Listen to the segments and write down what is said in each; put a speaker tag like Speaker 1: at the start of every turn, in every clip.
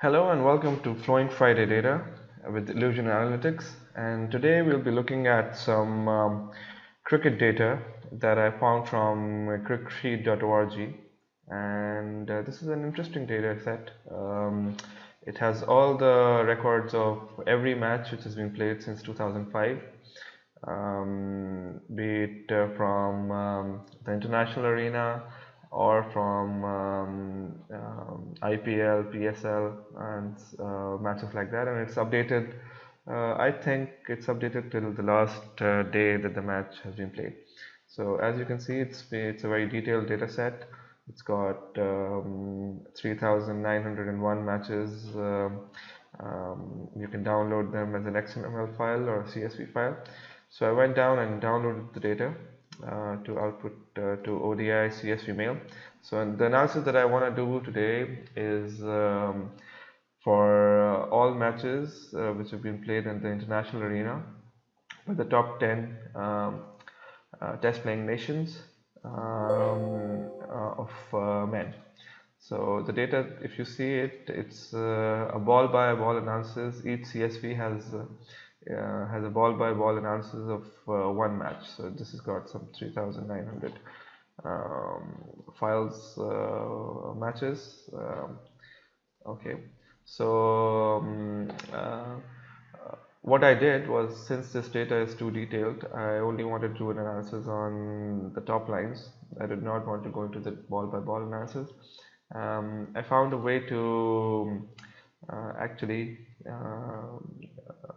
Speaker 1: Hello and welcome to Flowing Friday Data with Illusion Analytics. And today we'll be looking at some cricket data that I found from cricketsheet.org. And this is an interesting data set. It has all the records of every match which has been played since 2005, be it from the international arena or from IPL, PSL, and matches like that. And it's updated. I think it's updated till the last day that the match has been played. So as you can see, it's a very detailed data set. It's got 3,901 matches. You can download them as an XML file or a CSV file. So I went down and downloaded the data to output to ODI CSV mail. So the analysis that I want to do today is for all matches which have been played in the international arena with the top 10 test playing nations of men. So the data, if you see it, it's a ball by ball analysis. Each CSV has a ball by ball analysis of one match. So this has got some 3,900 files, matches. Okay, so what I did was, since this data is too detailed, I only wanted to do an analysis on the top lines. I did not want to go into the ball by ball analysis. I found a way to actually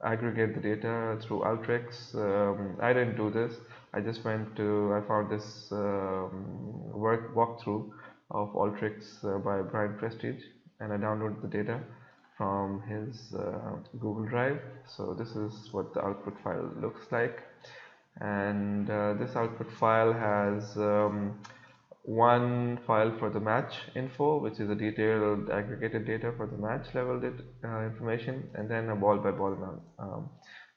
Speaker 1: aggregate the data through Ultrix. I didn't do this. I found this walkthrough of Ultrix by Brian Prestige, and I downloaded the data from his Google Drive. So this is what the output file looks like, and this output file has one file for the match info, which is a detailed aggregated data for the match level information, and then a ball by ball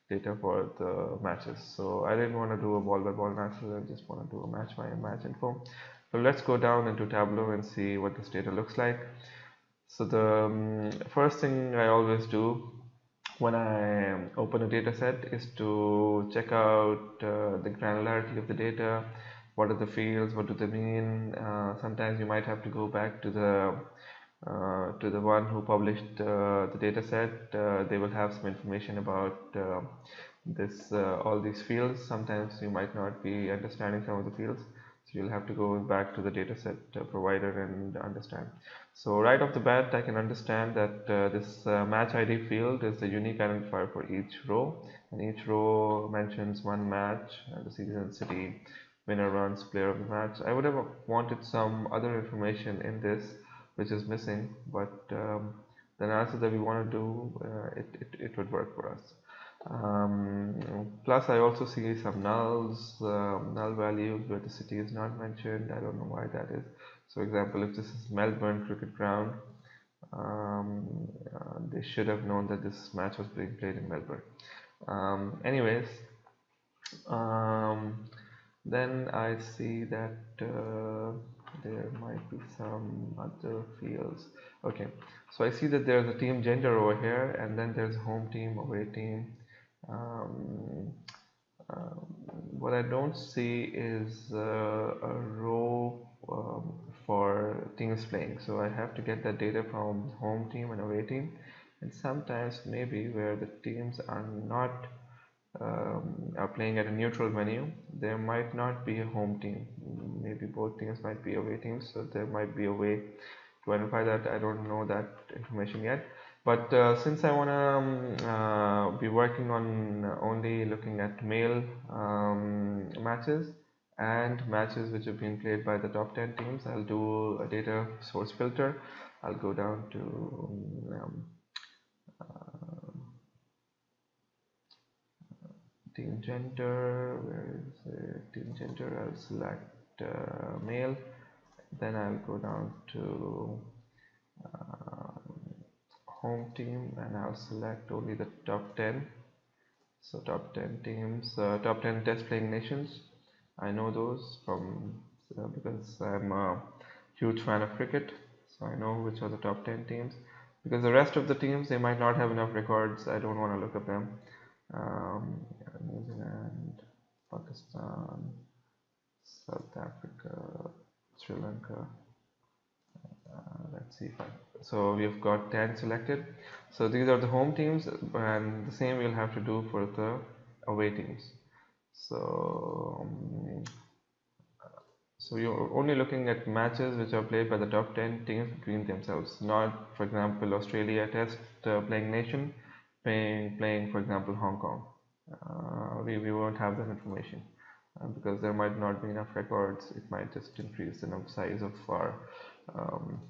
Speaker 1: data for the matches. So I didn't want to do a ball by ball analysis, I just want to do a match by match info. So let's go down into Tableau and see what this data looks like. So the first thing I always do when I open a data set is to check out the granularity of the data. What are the fields? What do they mean? Sometimes you might have to go back to the one who published the data set. They will have some information about all these fields. Sometimes you might not be understanding some of the fields, so you'll have to go back to the dataset provider and understand. So right off the bat, I can understand that this match ID field is the unique identifier for each row, and each row mentions one match, the season, city, winner, runs, player of the match. I would have wanted some other information in this which is missing, but the analysis that we want to do, it would work for us. Plus I also see some nulls, null values where the city is not mentioned. I don't know why that is. So example, if this is Melbourne Cricket Ground, they should have known that this match was being played in Melbourne. Anyways, then I see that there might be some other fields. Okay, so I see that there's a team gender over here, and then there's home team, away team. What I don't see is a row for teams playing, so I have to get that data from home team and away team. And sometimes maybe where the teams are not are playing at a neutral venue, there might not be a home team. Maybe both teams might be away teams, so there might be a way to identify that. I don't know that information yet, but since I want to be working on only looking at male matches and matches which have been played by the top 10 teams, I'll do a data source filter. I'll go down to team gender. Where is it? Team gender. I'll select male, then I'll go down to home team, and I'll select only the top 10. So top 10 teams, top 10 test playing nations. I know those from because I'm a huge fan of cricket, so I know which are the top 10 teams. because the rest of the teams, they might not have enough records. I don't want to look at them. New Zealand, Pakistan, South Africa, Sri Lanka. Let's see if so we've got 10 selected. So these are the home teams, and the same we'll have to do for the away teams. So so you're only looking at matches which are played by the top 10 teams between themselves, not, for example, Australia Test playing nation playing, for example, Hong Kong. We won't have that information because there might not be enough records. It might just increase the size of our um,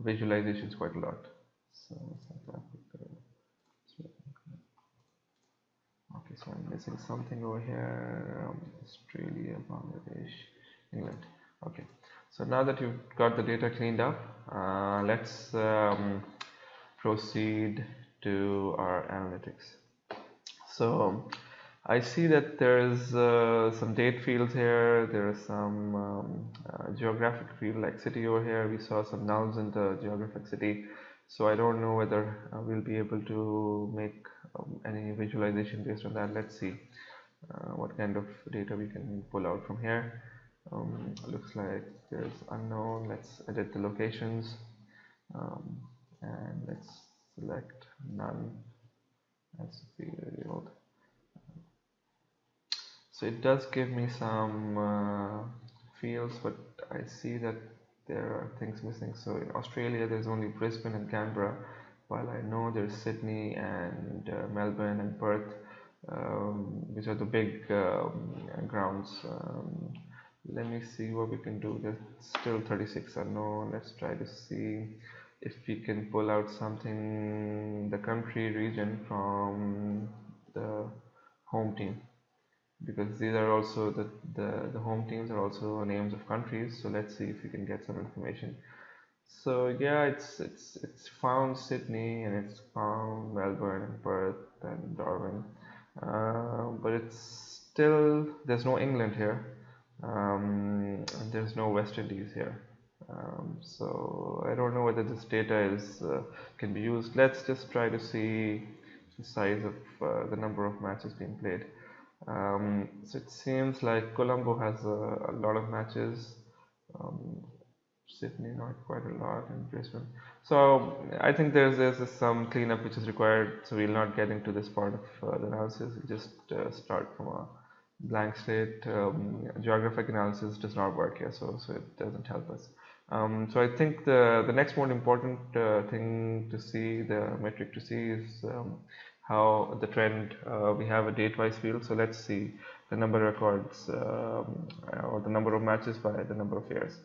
Speaker 1: visualizations quite a lot. So South Africa. Okay, so I'm missing something over here. Australia, Bangladesh, England. Okay, so now that you've got the data cleaned up, let's proceed to our analytics. So I see that there is some date fields here. There is some geographic field like city over here. We saw some nulls in the geographic city. So I don't know whether we'll be able to make any visualization based on that. Let's see what kind of data we can pull out from here. Looks like there's unknown. Let's edit the locations and let's select none as field. So it does give me some fields, but I see that there are things missing. So in Australia, there's only Brisbane and Canberra, while I know there's Sydney and Melbourne and Perth, which are the big grounds. Let me see what we can do. There's still 36 unknown. Let's try to see if we can pull out something, the country region from the home team, because these are also the home teams are also names of countries. So let's see if we can get some information. So yeah, it's found Sydney and it's found Melbourne and Perth and Darwin, but it's still, there's no England here, and there's no West Indies here. So I don't know whether this data is can be used. Let's just try to see the size of the number of matches being played. So it seems like Colombo has a lot of matches. Sydney not quite a lot, and Brisbane. So I think there's some cleanup which is required. So we'll not get into this part of the analysis. We'll just start from a blank slate. Geographic analysis does not work here, so it doesn't help us. So I think the next more important thing to see, the metric to see, is how the trend. We have a date-wise field, so let's see the number of records or the number of matches by the number of years.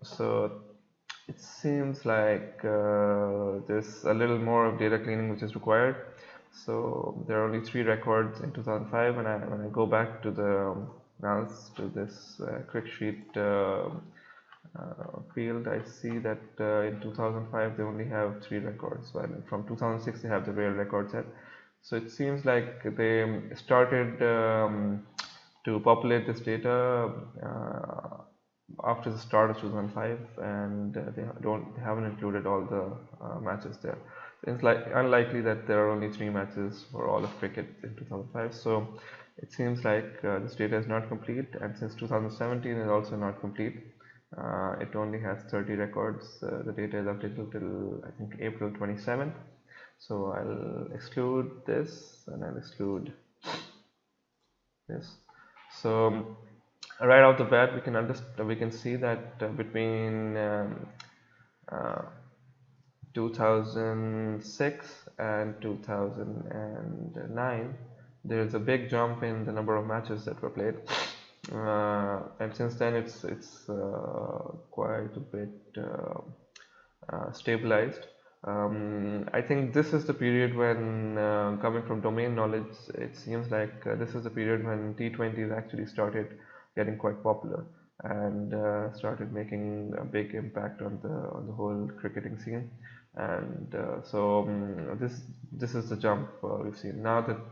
Speaker 1: So it seems like there's a little more of data cleaning which is required. So there are only 3 records in 2005. When I go back to the analysis to this quick sheet field, I see that in 2005 they only have 3 records, while from 2006 they have the real record set. So it seems like they started to populate this data after the start of 2005, and they haven't included all the matches there. It's like unlikely that there are only 3 matches for all of cricket in 2005. So it seems like this data is not complete, and since 2017 is also not complete, it only has 30 records. The data is updated till I think April 27th. So I'll exclude this and I'll exclude this. So right off the bat, we can see that between 2006 and 2009, there's a big jump in the number of matches that were played, and since then it's quite a bit stabilized. I think this is the period when, coming from domain knowledge, it seems like this is the period when T20s actually started getting quite popular and started making a big impact on the whole cricketing scene. And so this is the jump we've seen. Now that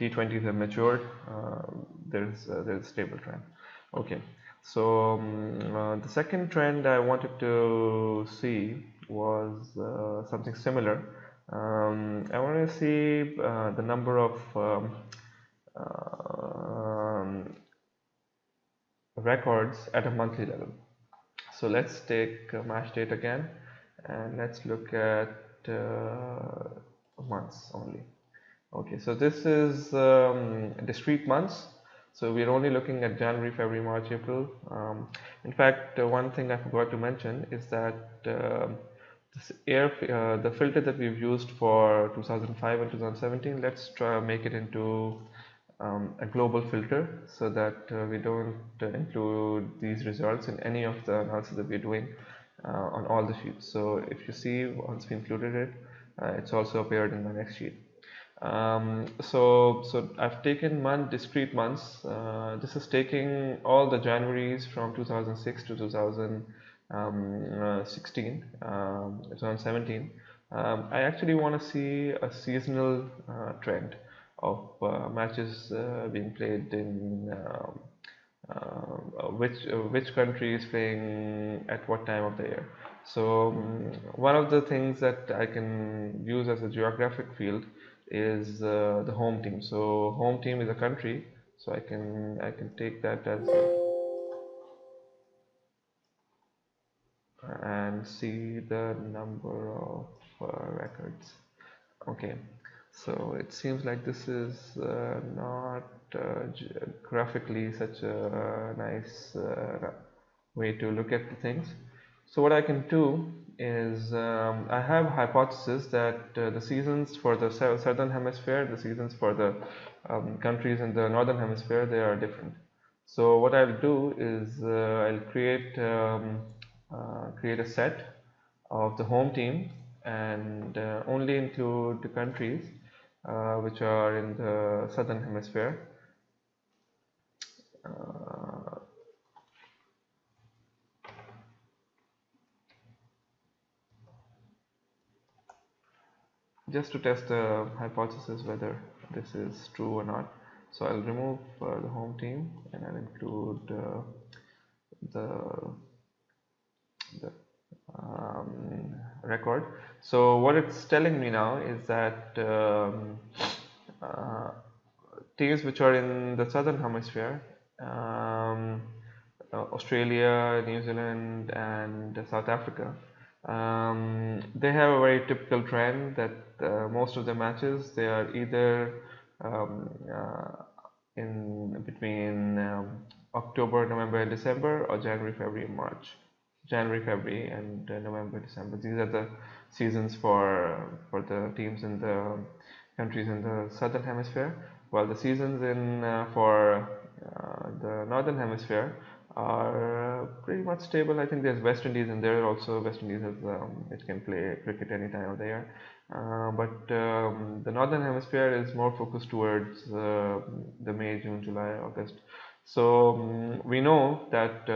Speaker 1: T20s have matured, there's a stable trend. Okay, So the second trend I wanted to see was something similar. I want to see the number of um, records at a monthly level. So let's take match date again, and let's look at months only. Okay, so this is discrete months. So we're only looking at January, February, March, April. In fact, one thing I forgot to mention is that the filter that we've used for 2005 and 2017, let's try make it into a global filter, so that we don't include these results in any of the analysis that we're doing on all the sheets. So if you see, once we included it, it's also appeared in the next sheet. So I've taken discrete months. This is taking all the Januaries from 2006 to 2016, 2017. I actually want to see a seasonal trend of matches being played in which country is playing at what time of the year. So one of the things that I can use as a geographic field is the home team. So home team is a country, so I can take that as and see the number of records. Okay, so it seems like this is not graphically such a nice way to look at the things. So what I can do is I have a hypothesis that the seasons for the southern hemisphere, the seasons for the countries in the northern hemisphere, they are different. So what I'll do is I'll create a set of the home team and only include the countries which are in the southern hemisphere. Just to test the hypothesis whether this is true or not. So I'll remove the home team and I'll include the record. So what it's telling me now is that teams which are in the southern hemisphere, Australia, New Zealand, and South Africa, they have a very typical trend that most of the matches they are either in between October, November, and December, or January, February, March. January, February, and November, December. These are the seasons for the teams in the countries in the southern hemisphere, while the seasons in for the northern hemisphere are pretty much stable. I think there's West Indies in there also. West Indies has it can play cricket any time of the year, but the northern hemisphere is more focused towards the May, June, July, August. So we know that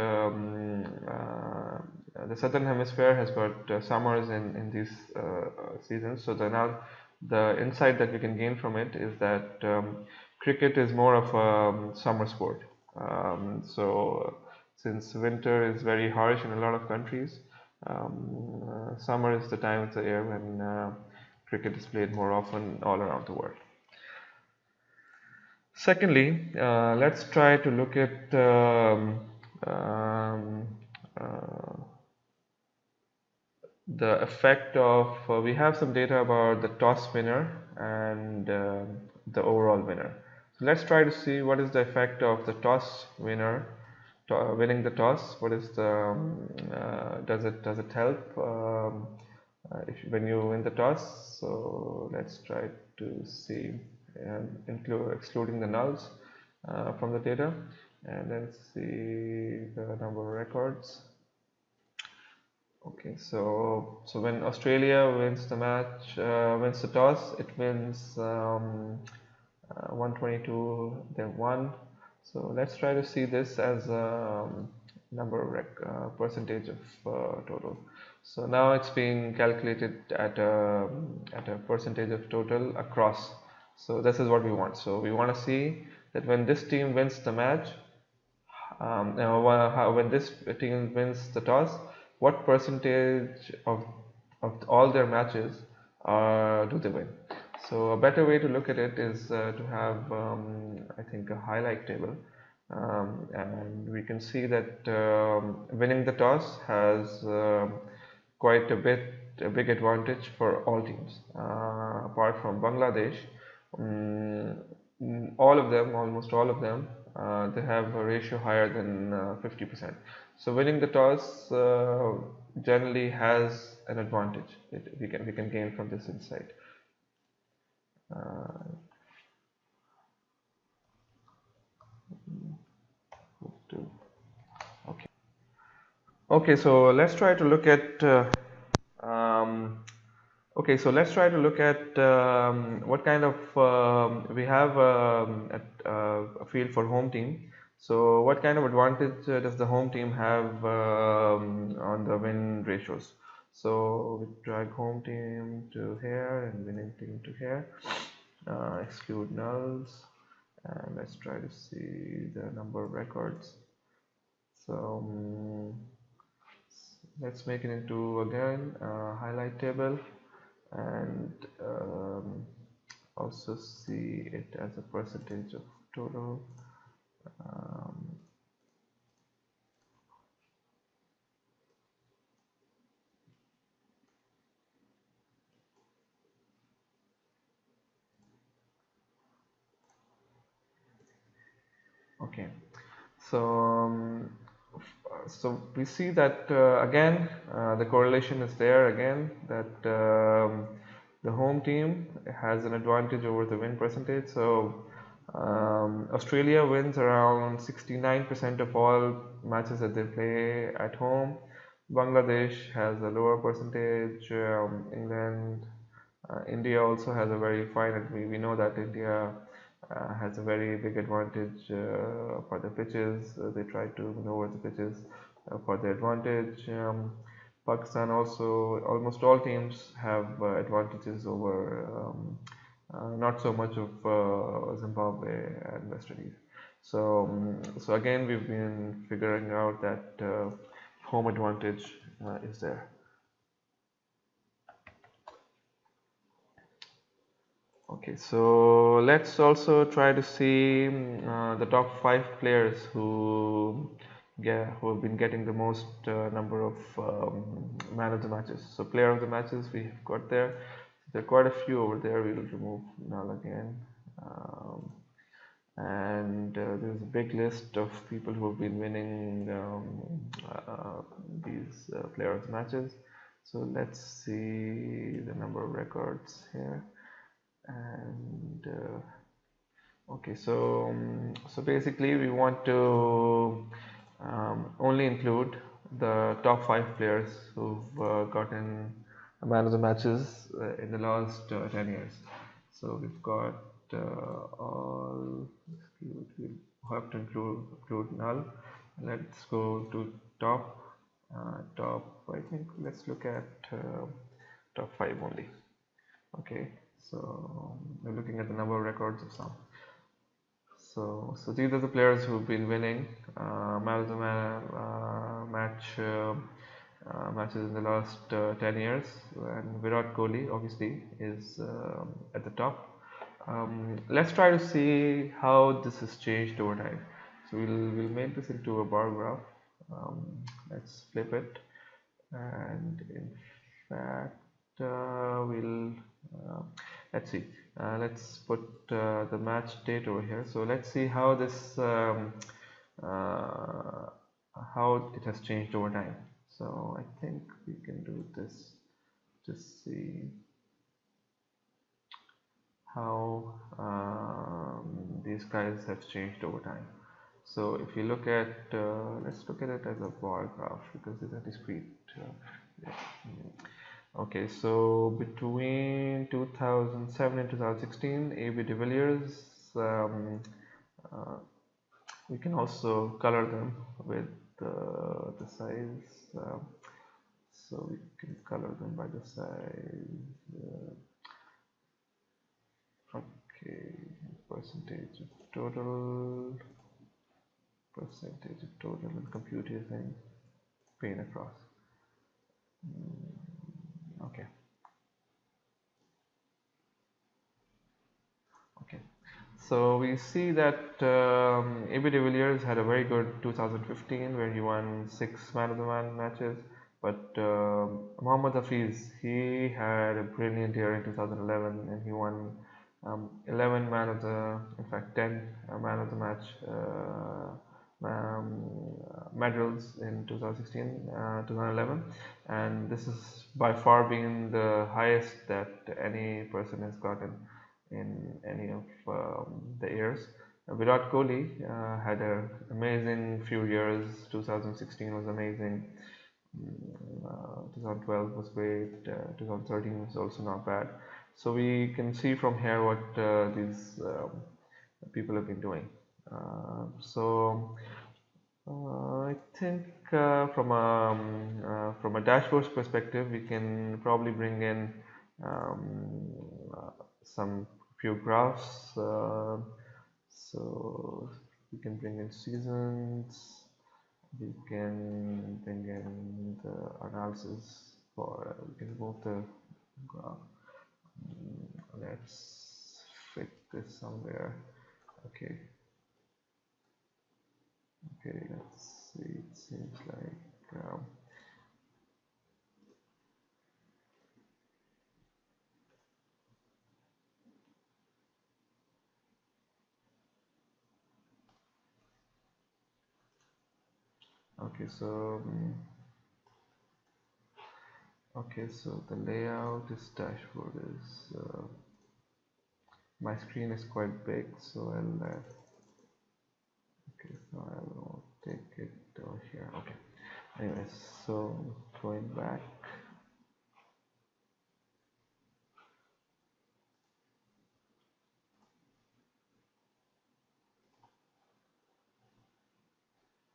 Speaker 1: the southern hemisphere has got summers in these seasons. So now the insight that we can gain from it is that cricket is more of a summer sport. So since winter is very harsh in a lot of countries, summer is the time of the year when cricket is played more often all around the world. Secondly, let's try to look at the effect of, we have some data about the toss winner and the overall winner. So let's try to see what is the effect of the toss winner winning the toss. What is the does it help when you win the toss? So let's try to see, excluding the nulls from the data, and let's see the number of records. Okay, so when Australia wins the match, wins the toss, it wins 122, then 1. So let's try to see this as a number of percentage of total. So now it's being calculated at a percentage of total across. So this is what we want. So we want to see that when this team wins the match, when this team wins the toss, what percentage of all their matches do they win? So a better way to look at it is to have, I think, a highlight table, and we can see that winning the toss has quite a big advantage for all teams, apart from Bangladesh. Um, all of them, almost all of them, they have a ratio higher than 50%. So winning the toss generally has an advantage. We can gain from this insight. Uh, to, okay. Okay, so let's try to look at um, okay, so let's try to look at what kind of we have a field for home team. So what kind of advantage does the home team have on the win ratios? So we drag home team to here and winning team to here. Exclude nulls, and let's try to see the number of records. So let's make it into again a highlight table, and also see it as a percentage of total. Um, okay, so so we see that again the correlation is there again, that the home team has an advantage over the win percentage. So Australia wins around 69% of all matches that they play at home. Bangladesh has a lower percentage. England, India also has a very fine. We know that India has a very big advantage for the pitches. They try to maneuver the pitches for their advantage. Pakistan also, almost all teams have advantages over not so much of Zimbabwe and West Indies. So, so again, we've been figuring out that home advantage is there. Okay, so let's also try to see the top 5 players who have been getting the most number of man of the matches. So player of the matches we've got there. There are quite a few over there. We will remove null again. And there's a big list of people who have been winning these player of the matches. So let's see the number of records here. And okay, so so basically we want to only include the top 5 players who've gotten a man of the matches in the last 10 years. So we've got all exclude, we'll have to include null. Let's go to top top. I think let's look at top 5 only. Okay, so we're looking at the number of records of some. So these are the players who've been winning man of the matches in the last 10 years, and Virat Kohli obviously is at the top. Let's try to see how this has changed over time. So we'll make this into a bar graph. Let's flip it, and in fact we'll let's see. Let's put the match date over here. So let's see how this how it has changed over time. So I think we can do this to see how these guys have changed over time. So if you look at, let's look at it as a bar graph because it's a discrete. Yeah. Okay, so between 2007 and 2016, AB de Villiers, we can also color them with the size. So we can color them by the size. Okay, percentage of total, percentage of total and compute using pane across. Okay. Okay. So we see that AB de Villiers had a very good 2015 where he won 6 man of the matches. But Mohammad Hafiz, he had a brilliant year in 2011 and he won 11 man of the, in fact 10 man of the match medals in 2016, 2011, and this is by far been the highest that any person has gotten in any of the years. Virat Kohli had an amazing few years. 2016 was amazing. 2012 was great. 2013 was also not bad. So we can see from here what these people have been doing. I think from a dashboard's perspective, we can probably bring in some few graphs. So we can bring in seasons. We can bring in the analysis for. We can move the graph. Let's fit this somewhere. Okay. Okay, let's see. It seems like okay, so the layout, this dashboard is my screen is quite big, so I'll okay, so I'll take it over here. Okay. Anyways, so going back.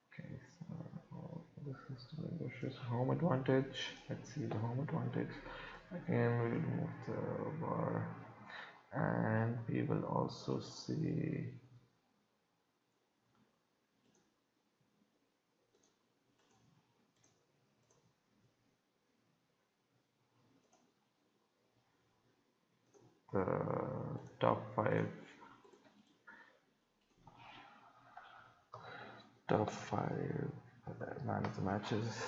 Speaker 1: Okay, so this is to negotiate home advantage. Let's see the home advantage. Again, we will move the bar, and we will also see the top 5 man of the matches.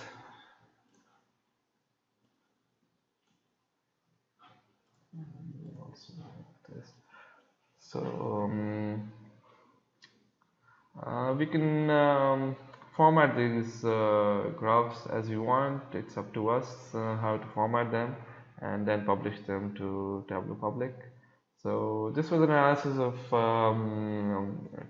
Speaker 1: Also like this. So we can format these graphs as we want. It's up to us how to format them and then publish them to Tableau Public. So this was an analysis of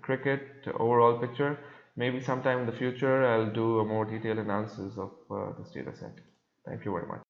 Speaker 1: cricket overall picture. Maybe sometime in the future I'll do a more detailed analysis of this data set. Thank you very much.